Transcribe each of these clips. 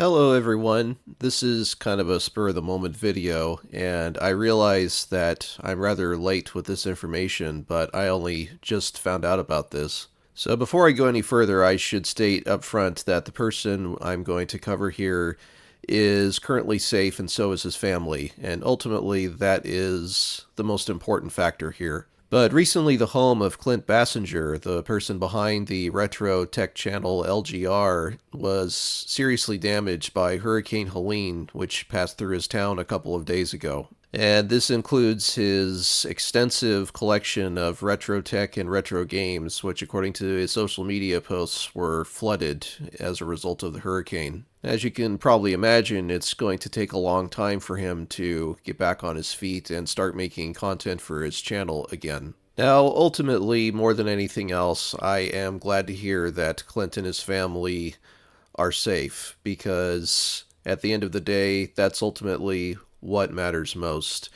Hello everyone, this is kind of a spur of the moment video, and I realize that I'm rather late with this information, but I only just found out about this. So before I go any further, I should state up front that the person I'm going to cover here is currently safe and so is his family, and ultimately that is the most important factor here. But recently, the home of Clint Bassinger, the person behind the retro tech channel LGR, was seriously damaged by Hurricane Helene, which passed through his town a couple of days ago. And this includes his extensive collection of retro tech and retro games, which, according to his social media posts, were flooded as a result of the hurricane. As you can probably imagine, it's going to take a long time for him to get back on his feet and start making content for his channel again. Now, ultimately, more than anything else, I am glad to hear that Clint and his family are safe, because at the end of the day, that's ultimately what matters most.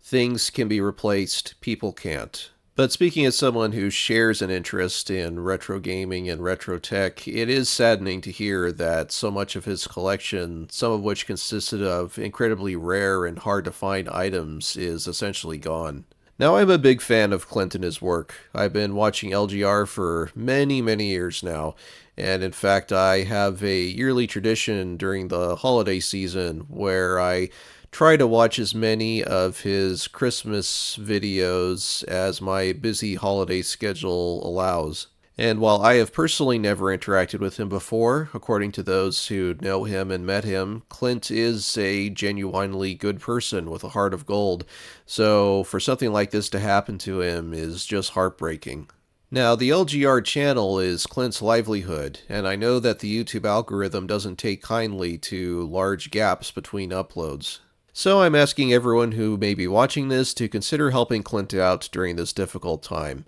Things can be replaced, people can't. But speaking as someone who shares an interest in retro gaming and retro tech, it is saddening to hear that so much of his collection, some of which consisted of incredibly rare and hard to find items, is essentially gone. Now, I'm a big fan of Clint and his work. I've been watching LGR for many, many years now, and in fact, I have a yearly tradition during the holiday season where I try to watch as many of his Christmas videos as my busy holiday schedule allows. And while I have personally never interacted with him before, according to those who know him and met him, Clint is a genuinely good person with a heart of gold. So for something like this to happen to him is just heartbreaking. Now, the LGR channel is Clint's livelihood, and I know that the YouTube algorithm doesn't take kindly to large gaps between uploads. So I'm asking everyone who may be watching this to consider helping Clint out during this difficult time.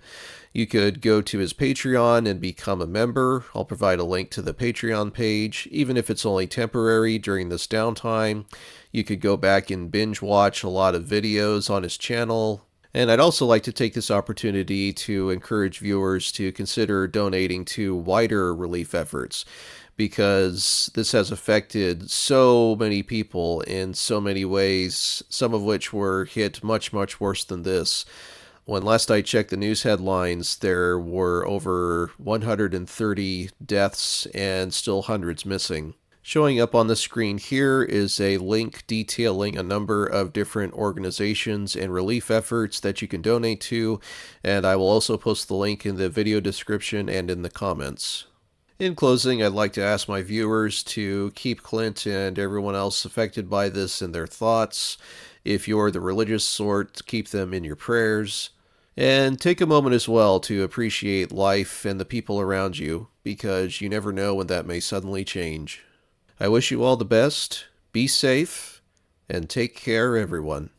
You could go to his Patreon and become a member. I'll provide a link to the Patreon page, even if it's only temporary during this downtime. You could go back and binge watch a lot of videos on his channel. And I'd also like to take this opportunity to encourage viewers to consider donating to wider relief efforts, because this has affected so many people in so many ways, some of which were hit much, much worse than this. When last I checked the news headlines, there were over 130 deaths and still hundreds missing. Showing up on the screen here is a link detailing a number of different organizations and relief efforts that you can donate to, and I will also post the link in the video description and in the comments. In closing, I'd like to ask my viewers to keep Clint and everyone else affected by this in their thoughts. If you're the religious sort, keep them in your prayers. And take a moment as well to appreciate life and the people around you, because you never know when that may suddenly change. I wish you all the best, be safe, and take care, everyone.